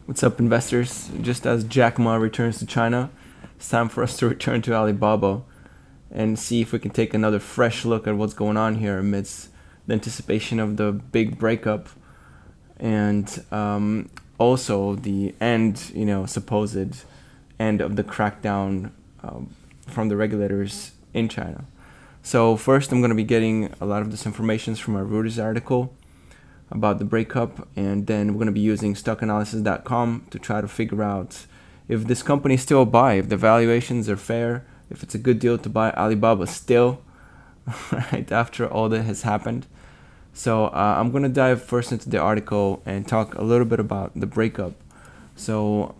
What's up, investors? Just as Jack Ma returns to China, it's time for us to return to Alibaba and see if we can take another fresh look at what's going on here amidst the anticipation of the big breakup and also the end, supposed end of the crackdown from the regulators in China. So first, I'm going to be getting a lot of this information from our Reuters article about the breakup, and then we're going to be using stockanalysis.com to try to figure out if this company is still a buy, if the valuations are fair, if it's a good deal to buy Alibaba still, right after all that has happened. So I'm going to dive first into the article and talk a little bit about the breakup. So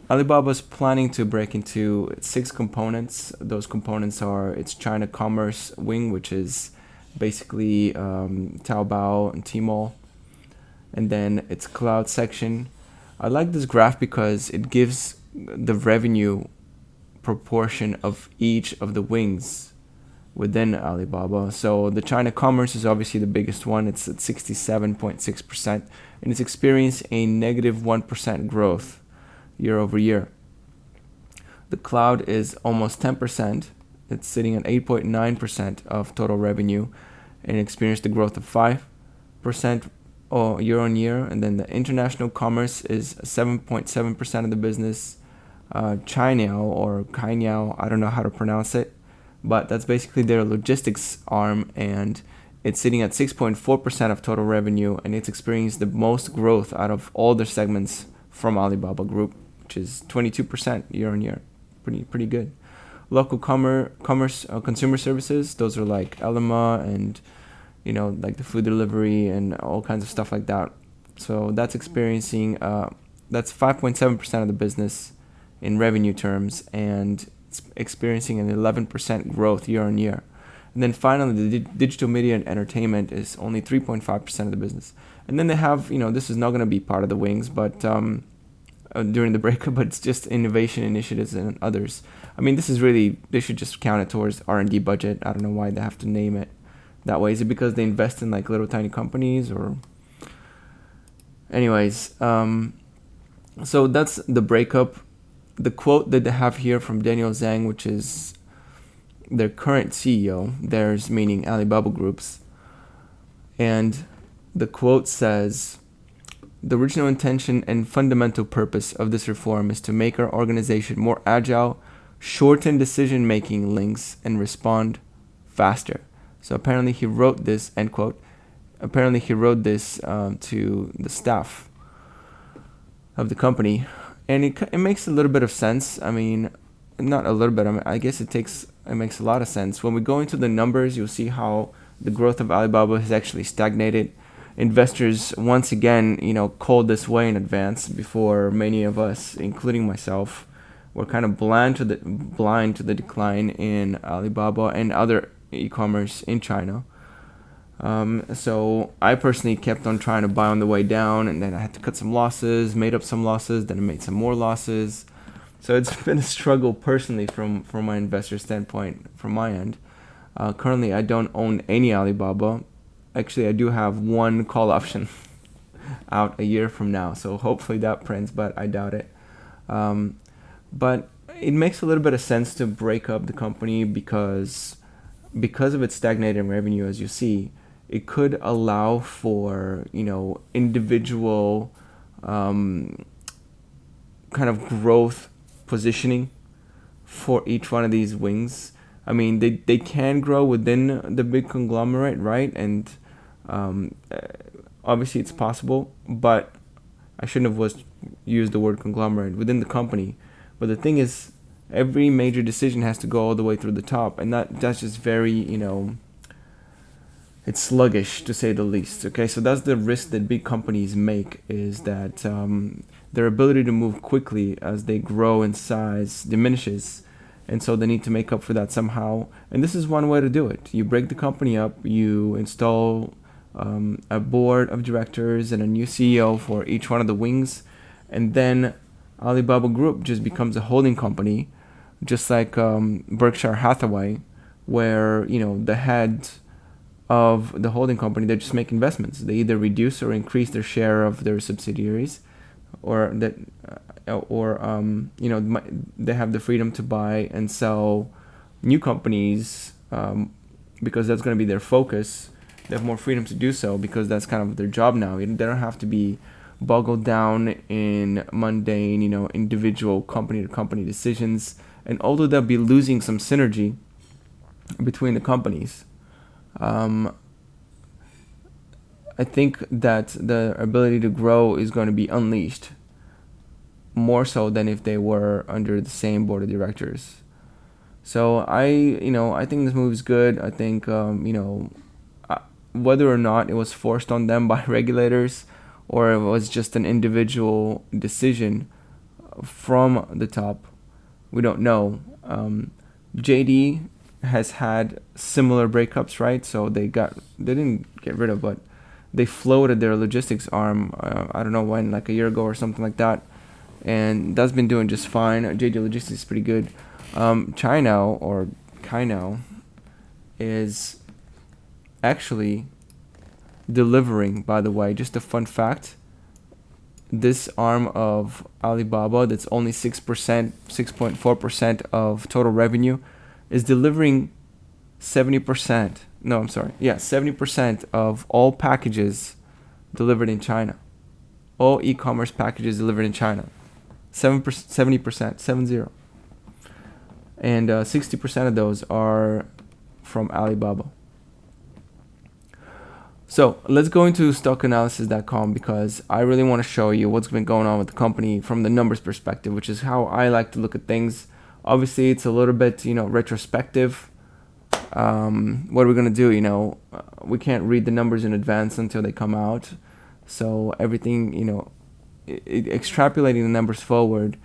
Alibaba is planning to break into 6 components. Those components are its China commerce wing, which is basically Taobao and Tmall, and then its cloud section. I like this graph because it gives the revenue proportion of each of the wings within Alibaba. So the China commerce is obviously the biggest one. It's at 67.6%, and it's experienced a negative 1% growth year over year. The cloud is almost 10%. It's sitting at 8.9% of total revenue and experienced a growth of 5% year on year. And then the international commerce is 7.7% of the business. Cainiao or Cainiao, I don't know how to pronounce it, but that's basically their logistics arm, and it's sitting at 6.4% of total revenue, and it's experienced the most growth out of all the segments from Alibaba Group, which is 22% year on year. Pretty good. Local commerce consumer services, those are like Elima and like the food delivery and all kinds of stuff like that. So that's experiencing that's 5.7% of the business in revenue terms, and it's experiencing an 11% growth year on year. And then finally, the digital media and entertainment is only 3.5% of the business. And then they have, this is not going to be part of the wings, but during the breakup, but it's just innovation initiatives and others. I mean, this is really, they should just count it towards R&D budget. I don't know why they have to name it that way. Is it because they invest in like little tiny companies, or? Anyways, so that's the breakup. The quote that they have here from Daniel Zhang, which is their current CEO, theirs meaning Alibaba Group's, and the quote says, "The original intention and fundamental purpose of this reform is to make our organization more agile, shorten decision-making links, and respond faster." So apparently he wrote this, end quote. Apparently he wrote this to the staff of the company. And it makes a little bit of sense. I mean, not a little bit. I guess it makes a lot of sense. When we go into the numbers, you'll see how the growth of Alibaba has actually stagnated. Investors once again, called this way in advance before many of us, including myself, were kind of blind to the decline in Alibaba and other e-commerce in China. So I personally kept on trying to buy on the way down, and then I had to cut some losses, made up some losses, then I made some more losses. So it's been a struggle personally from my investor standpoint, from my end. Currently, I don't own any Alibaba. Actually, I do have one call option out a year from now, so hopefully that prints, but I doubt it. But it makes a little bit of sense to break up the company because of its stagnating revenue, as you see. It could allow for, individual kind of growth positioning for each one of these wings. I mean, they can grow within the big conglomerate, right? And obviously it's possible, but I shouldn't have used the word conglomerate within the company. But the thing is, every major decision has to go all the way through the top, and that's just very, it's sluggish to say the least. Okay, so that's the risk that big companies make, is that their ability to move quickly as they grow in size diminishes, and so they need to make up for that somehow. And this is one way to do it. You break the company up, you install a board of directors and a new CEO for each one of the wings, and then Alibaba Group just becomes a holding company, just like Berkshire Hathaway, where the head of the holding company, they just make investments. They either reduce or increase their share of their subsidiaries, or that, they have the freedom to buy and sell new companies, because that's going to be their focus. They have more freedom to do so because that's kind of their job now. They don't have to be boggled down in mundane, individual company to company decisions. And although they'll be losing some synergy between the companies, I think that the ability to grow is going to be unleashed more so than if they were under the same board of directors. So I think this move is good. I think, whether or not it was forced on them by regulators or it was just an individual decision from the top, we don't know. JD has had similar breakups, right? So they didn't get rid of, but they floated their logistics arm. I don't know when, like a year ago or something like that, and that's been doing just fine. JD Logistics is pretty good. China or Kainao is actually delivering, by the way, just a fun fact. This arm of Alibaba that's only 6.4% of total revenue is delivering 70%. No, I'm sorry. Yeah, 70% of all packages delivered in China. All e-commerce packages delivered in China. 70%, 70. And 60% of those are from Alibaba. So let's go into stockanalysis.com because I really want to show you what's been going on with the company from the numbers perspective, which is how I like to look at things. Obviously, it's a little bit, retrospective. What are we going to do? We can't read the numbers in advance until they come out. So everything, extrapolating the numbers forward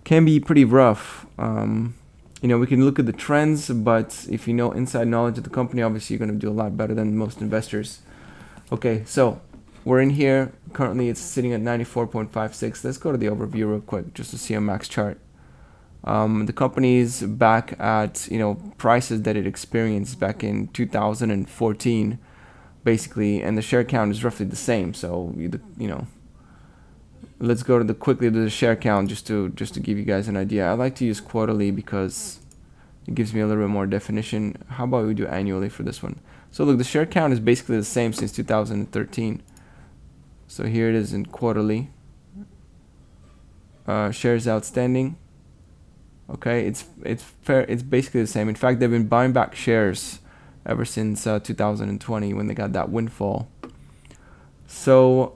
can be pretty rough. We can look at the trends, but if you know inside knowledge of the company, obviously you're going to do a lot better than most investors. Okay, so we're in here. Currently, it's sitting at 94.56. Let's go to the overview real quick just to see a max chart. The company's back at, prices that it experienced back in 2014, basically, and the share count is roughly the same. So, let's go to quickly to the share count just to give you guys an idea. I like to use quarterly because it gives me a little bit more definition. How about we do annually for this one? So look, the share count is basically the same since 2013. So here it is in quarterly. Shares outstanding. Okay, it's fair. It's basically the same. In fact, they've been buying back shares ever since 2020 when they got that windfall. So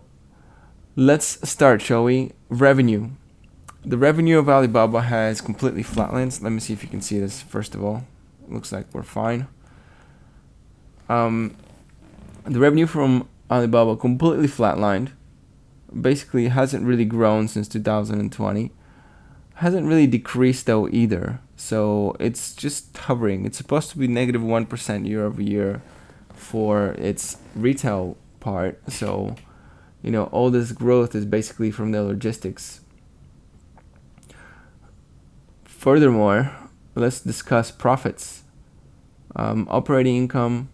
let's start, shall we? Revenue. The revenue of Alibaba has completely flatlined. Let me see if you can see this first of all. It looks like we're fine. The revenue from Alibaba completely flatlined. Basically hasn't really grown since 2020. Hasn't really decreased though either. So it's just hovering. It's supposed to be negative 1% year over year for its retail part. So all this growth is basically from the logistics. Furthermore, let's discuss profits. Operating income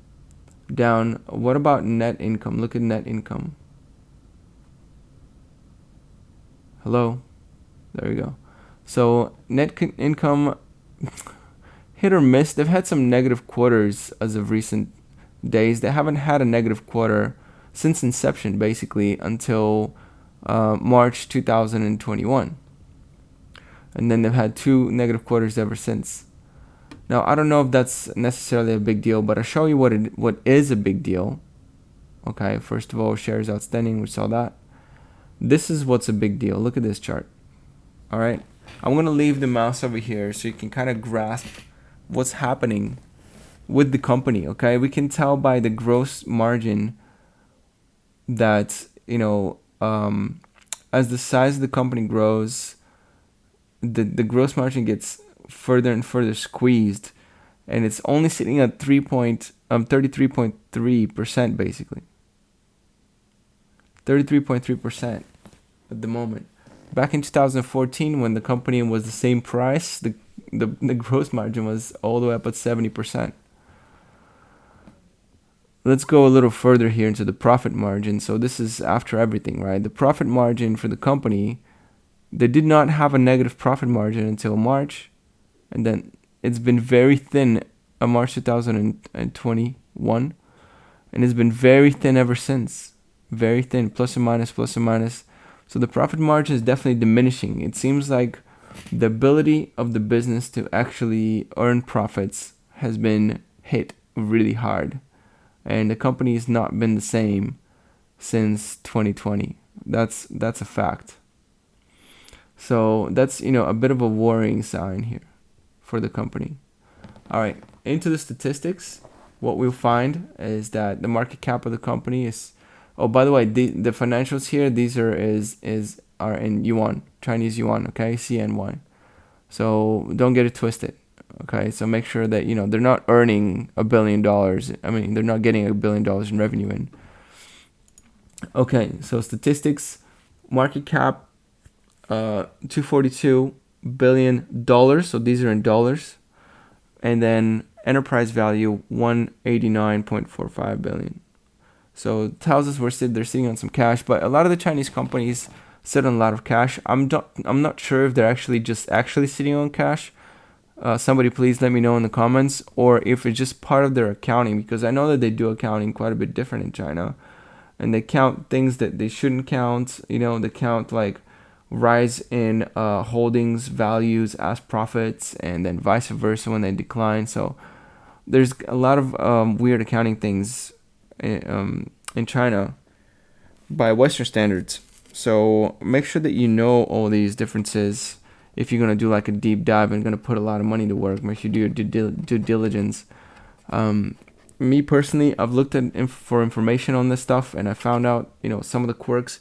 down. What about net income? Look at net income. Hello? There you go. So net income hit or miss. They've had some negative quarters as of recent days. They haven't had a negative quarter since inception, basically, until March 2021. And then they've had 2 negative quarters ever since. Now, I don't know if that's necessarily a big deal, but I'll show you what is a big deal. Okay, first of all, shares outstanding, we saw that. This is what's a big deal. Look at this chart. All right, I'm going to leave the mouse over here so you can kind of grasp what's happening with the company, okay? We can tell by the gross margin that, as the size of the company grows, the gross margin gets further and further squeezed, and it's only sitting at 33.3% basically. 33.3% at the moment. Back in 2014, when the company was the same price, the gross margin was all the way up at 70%. let's go a little further here into the profit margin. So this is after everything, right? The profit margin for the company, they did not have a negative profit margin until March, and then it's been very thin March 2021, and it's been very thin ever since. Very thin, plus or minus, plus or minus. So the profit margin is definitely diminishing. It seems like the ability of the business to actually earn profits has been hit really hard, and the company has not been the same since 2020. That's a fact. So that's, a bit of a worrying sign here for the company. All right, into the statistics. What we'll find is that the market cap of the company is. Oh, by the way, the financials here, these are in yuan, Chinese yuan, okay, CNY. So don't get it twisted, okay. So make sure that they're not earning $1 billion. I mean, they're not getting $1 billion in revenue in. Okay, so statistics, market cap, $242 billion. So these are in dollars, and then enterprise value $189.45 billion. So it tells us they're sitting on some cash, but a lot of the Chinese companies sit on a lot of cash. I'm not sure if they're actually sitting on cash. Somebody please let me know in the comments, or if it's just part of their accounting, because I know that they do accounting quite a bit different in China, and they count things that they shouldn't count. They count like rise in holdings values as profits, and then vice versa when they decline. So there's a lot of weird accounting things in China by Western standards. So make sure that you know all these differences. If you're going to do like a deep dive and going to put a lot of money to work, make sure you do your due diligence. Me personally, I've looked for information on this stuff, and I found out some of the quirks,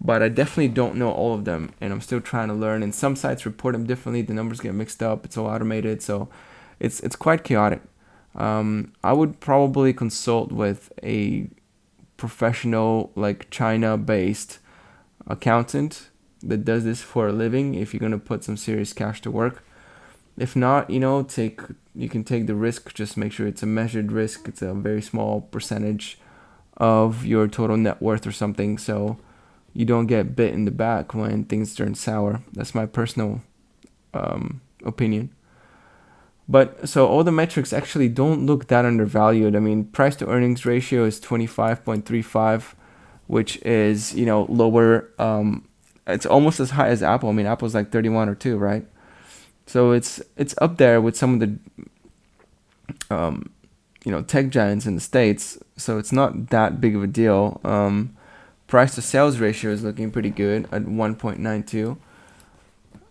but I definitely don't know all of them, and I'm still trying to learn. And some sites report them differently. The numbers get mixed up. It's all automated, so it's quite chaotic. I would probably consult with a professional, like China-based accountant that does this for a living if you're going to put some serious cash to work. If not, you can take the risk. Just make sure it's a measured risk. It's a very small percentage of your total net worth or something, so you don't get bit in the back when things turn sour. That's my personal opinion. But so all the metrics actually don't look that undervalued. I mean, price to earnings ratio is 25.35, which is, lower. It's almost as high as Apple. I mean, Apple's like 31 or 2, right? So it's up there with some of the tech giants in the States. So it's not that big of a deal. Price to sales ratio is looking pretty good at 1.92.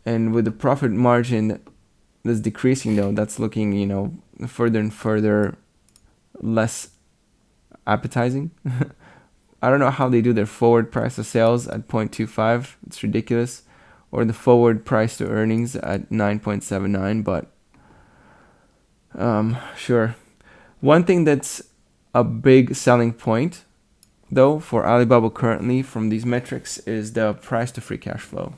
And with the profit margin that's decreasing, though, that's looking, further and further less appetizing. I don't know how they do their forward price to sales at 0.25. It's ridiculous. Or the forward price to earnings at 9.79, but sure. One thing that's a big selling point, though, for Alibaba currently from these metrics is the price to free cash flow.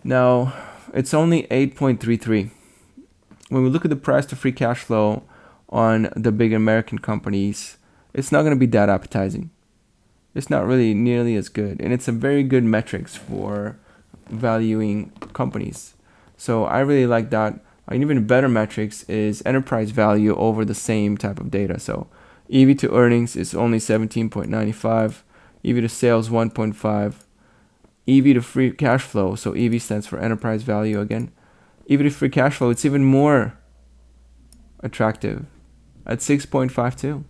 Now, it's only 8.33. When we look at the price to free cash flow on the big American companies, it's not going to be that appetizing. It's not really nearly as good, and it's a very good metrics for valuing companies. So I really like that. An even better metrics is enterprise value over the same type of data. So EV to earnings is only 17.95, EV to sales 1.5, EV to free cash flow, so EV stands for enterprise value again. EV to free cash flow, it's even more attractive at 6.52.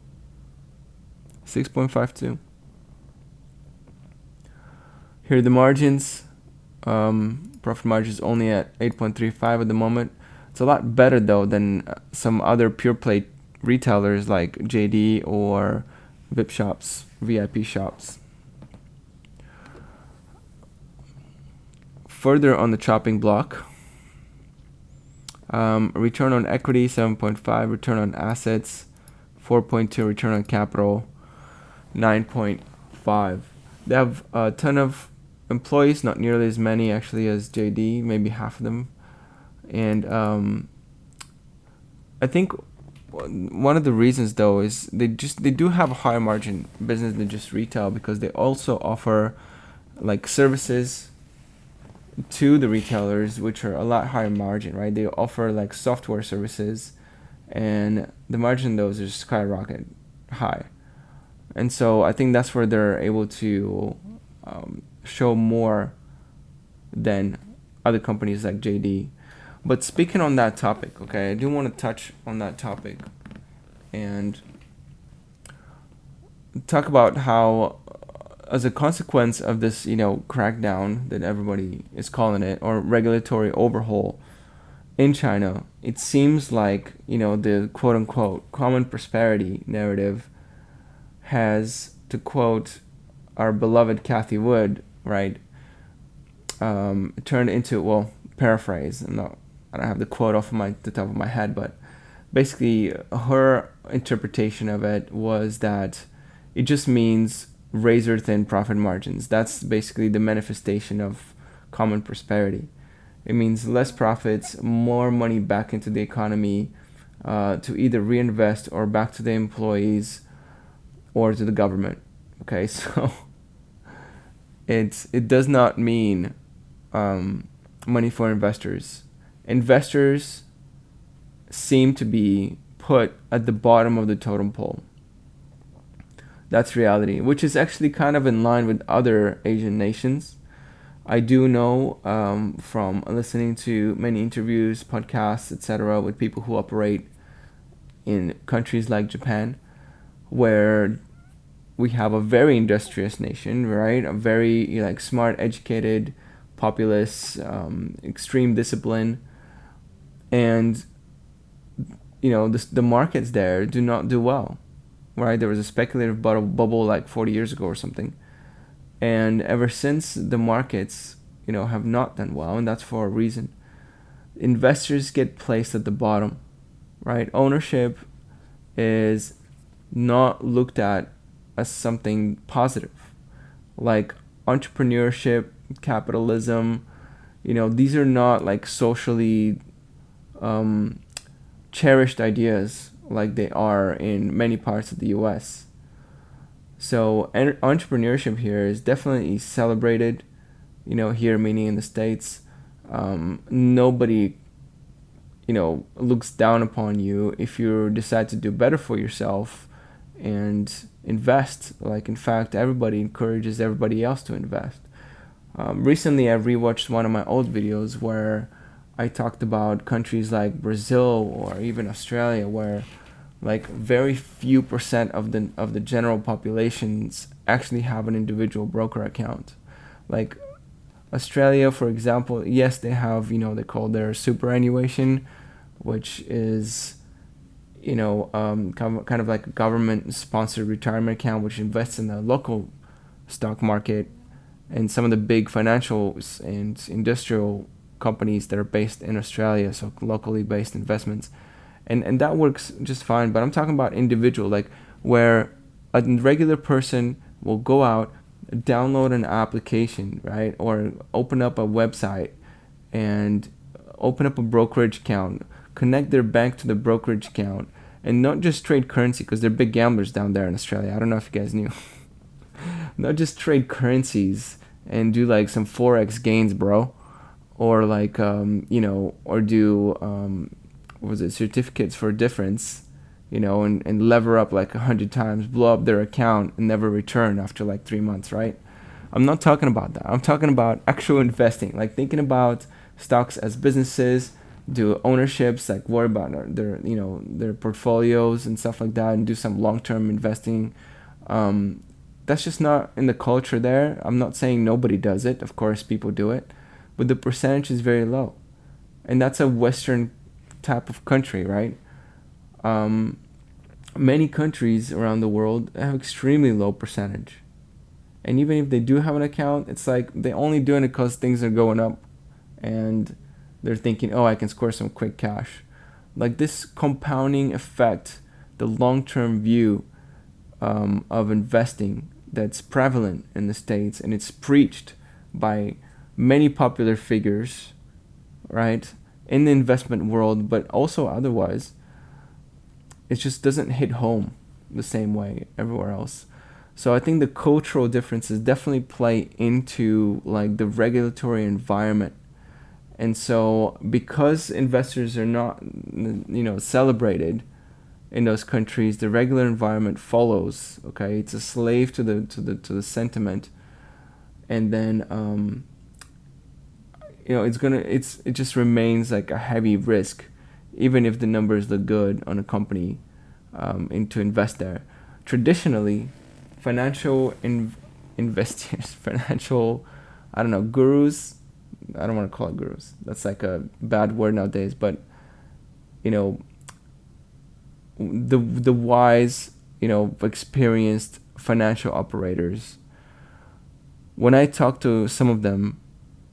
6.52. Here are the margins. Profit margin is only at 8.35 at the moment. It's a lot better though than some other pure play retailers like JD or VIP shops. Further on the chopping block, return on equity 7.5, return on assets 4.2, return on capital 9.5. They have a ton of employees, not nearly as many actually as JD, maybe half of them. And I think one of the reasons though is they do have a higher margin business than just retail, because they also offer like services to the retailers which are a lot higher margin, right? They offer like software services, and the margin those is skyrocket high. And so I think that's where they're able to show more than other companies like JD. But speaking on that topic, okay, I do want to touch on that topic and talk about how, as a consequence of this, crackdown that everybody is calling it, or regulatory overhaul in China, it seems like, the quote unquote common prosperity narrative has, to quote our beloved Kathy Wood, right, turned into, well, paraphrase, I don't have the quote off of the top of my head, but basically her interpretation of it was that it just means razor thin profit margins. That's basically the manifestation of common prosperity. It means less profits, more money back into the economy, to either reinvest or back to the employees or to the government. Okay, so it does not mean money for investors. Investors seem to be put at the bottom of the totem pole. That's reality, which is actually kind of in line with other Asian nations. I do know from listening to many interviews, podcasts, etc., with people who operate in countries like Japan, where we have a very industrious nation, right? A very smart, educated populace, extreme discipline, and the markets there do not do well, right? There was a speculative bubble like 40 years ago or something, and ever since, the markets have not done well, and that's for a reason. Investors get placed at the bottom, right? Ownership is not looked at as something positive, like entrepreneurship, capitalism. These are not like socially cherished ideas like they are in many parts of the US. So entrepreneurship here is definitely celebrated, here meaning in the States. Nobody, looks down upon you if you decide to do better for yourself and invest. Like, in fact, everybody encourages everybody else to invest. Recently, I rewatched one of my old videos where I talked about countries like Brazil or even Australia, where like very few percent of the general populations actually have an individual broker account. Like Australia, for example, yes, they have, they call their superannuation, which is kind of like a government-sponsored retirement account, which invests in the local stock market and some of the big financial and industrial companies that are based in Australia, so locally based investments. And that works just fine, but I'm talking about individual, like where a regular person will go out, download an application, right, or open up a website and open up a brokerage account, connect their bank to the brokerage account, and not just trade currency, because they're big gamblers down there in Australia. I don't know if you guys knew. Not just trade currencies and do like some forex gains, bro, or like or do certificates for difference, and lever up like 100 times, blow up their account and never return after like 3 months, right? I'm not talking about that. I'm talking about actual investing, like thinking about stocks as businesses, do ownerships, like worry about their portfolios and stuff like that, and do some long-term investing. That's just not in the culture there. I'm not saying nobody does it. Of course, people do it, but the percentage is very low, and that's a Western type of country, right? Many countries around the world have extremely low percentage, and even if they do have an account, it's like they only doing it because things are going up, and they're thinking, oh, I can score some quick cash. Like this compounding effect, the long-term view of investing that's prevalent in the States, and it's preached by many popular figures, right, in the investment world, but also otherwise. it just doesn't hit home the same way everywhere else. So I think the cultural differences definitely play into like the regulatory environment. And so because investors are not, celebrated in those countries, the regular environment follows. Okay, it's a slave to the sentiment, and then it just remains like a heavy risk, even if the numbers look good on a company, and to invest there. Traditionally, financial investors, financial, I don't know, gurus. I don't want to call it gurus. That's like a bad word nowadays, but the wise, experienced financial operators. When I talk to some of them,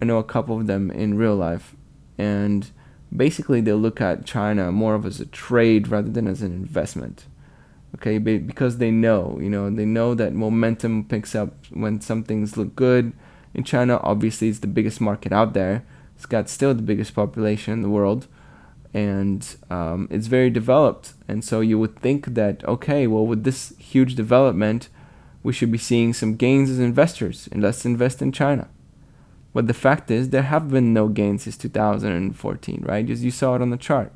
I know a couple of them in real life, and basically they look at China more of as a trade rather than as an investment. Okay, because they know that momentum picks up when some things look good. In China, obviously, it's the biggest market out there. It's got still the biggest population in the world, and it's very developed. And so you would think that, okay, well, with this huge development, we should be seeing some gains as investors, and let's invest in China. But the fact is, there have been no gains since 2014, right? As you saw it on the chart.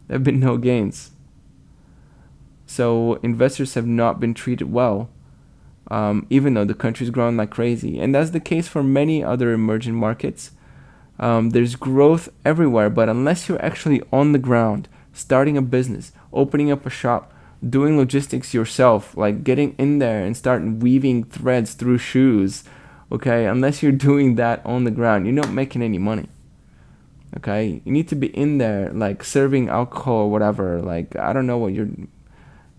There have been no gains. So investors have not been treated well, even though the country's growing like crazy. And that's the case for many other emerging markets. There's growth everywhere, but unless you're actually on the ground, starting a business, opening up a shop, doing logistics yourself, like getting in there and start weaving threads through shoes, okay, unless you're doing that on the ground, you're not making any money. Okay, you need to be in there, like serving alcohol or whatever, like I don't know what you're,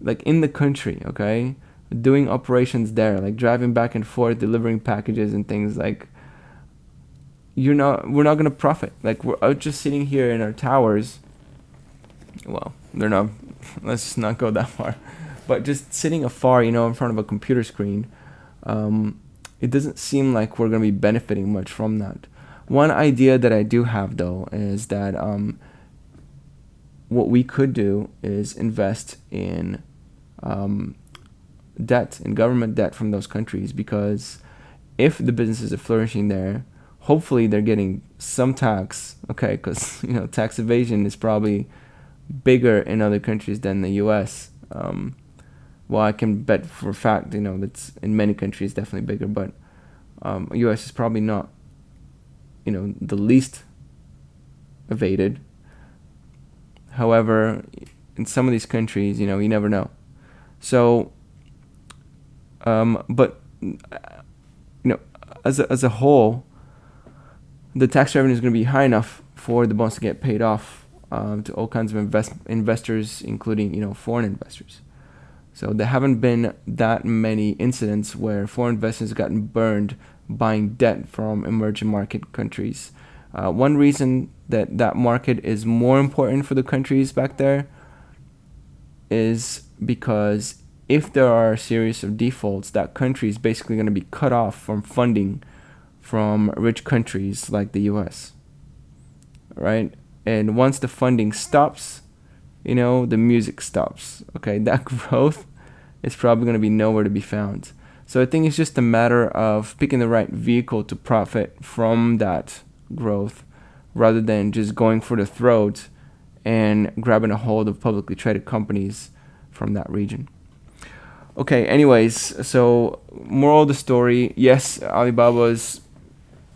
like in the country, okay, doing operations there, like driving back and forth, delivering packages and things. Like we're not gonna profit. Like we're out just sitting here in our towers. Well, they're not. Let's just not go that far. But just sitting afar, in front of a computer screen, it doesn't seem like we're gonna be benefiting much from that. One idea that I do have though is that what we could do is invest in debt, in government debt from those countries, because if the businesses are flourishing there, hopefully they're getting some tax, okay, because tax evasion is probably bigger in other countries than the US. Well, I can bet for a fact, that's in many countries definitely bigger, but US is probably not, the least evaded. However, in some of these countries, you never know. So, but as a whole, the tax revenue is going to be high enough for the bonds to get paid off to all kinds of investors, including foreign investors. So there haven't been that many incidents where foreign investors have gotten burned buying debt from emerging market countries. One reason that market is more important for the countries back there is because if there are a series of defaults, that country is basically going to be cut off from funding from rich countries like the US, right? And once the funding stops, the music stops, okay? That growth is probably going to be nowhere to be found. So I think it's just a matter of picking the right vehicle to profit from that growth rather than just going for the throat and grabbing a hold of publicly traded companies from that region. Okay, anyways, so moral of the story, yes, Alibaba is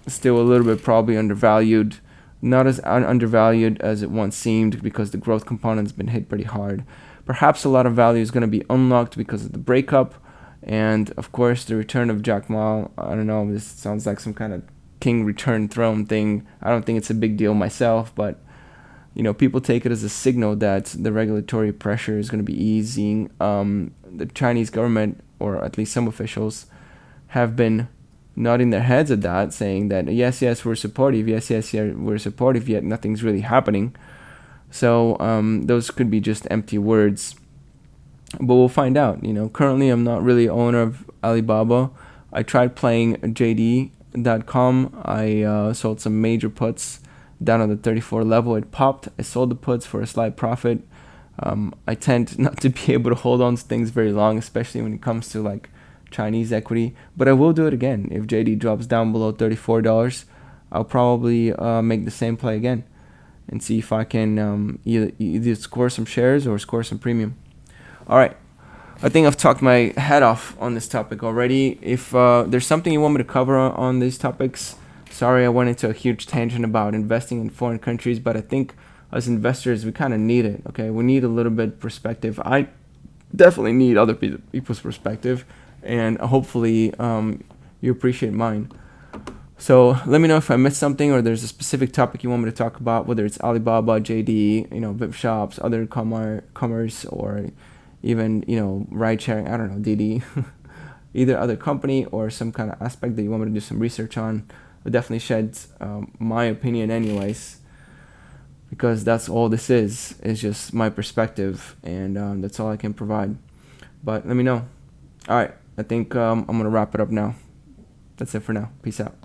still a little bit probably undervalued, not as undervalued as it once seemed because the growth component's been hit pretty hard. Perhaps a lot of value is going to be unlocked because of the breakup and, of course, the return of Jack Ma. I don't know, this sounds like some kind of king return throne thing. I don't think it's a big deal myself, but people take it as a signal that the regulatory pressure is going to be easing. The Chinese government, or at least some officials, have been nodding their heads at that, saying that yes, we're supportive, yes, we're supportive, yet nothing's really happening. So those could be just empty words, but we'll find out. Currently I'm not really owner of Alibaba. I tried playing JD.com. I sold some major puts down on the 34 level. It popped. I sold the puts for a slight profit. I tend not to be able to hold on to things very long, especially when it comes to like Chinese equity. But I will do it again if JD drops down below $34. I'll probably make the same play again and see if I can either score some shares or score some premium. All right. I think I've talked my head off on this topic already. If there's something you want me to cover on these topics, sorry I went into a huge tangent about investing in foreign countries, but I think as investors we kind of need it. Okay, we need a little bit perspective. I definitely need other people's perspective, and hopefully you appreciate mine. So let me know if I missed something or there's a specific topic you want me to talk about, whether it's Alibaba, JD, VIP shops, other commerce, or even, ride sharing, I don't know, Didi, either other company or some kind of aspect that you want me to do some research on. It definitely sheds my opinion anyways, because that's all this is just my perspective, and that's all I can provide. But let me know. All right, I think I'm going to wrap it up now. That's it for now. Peace out.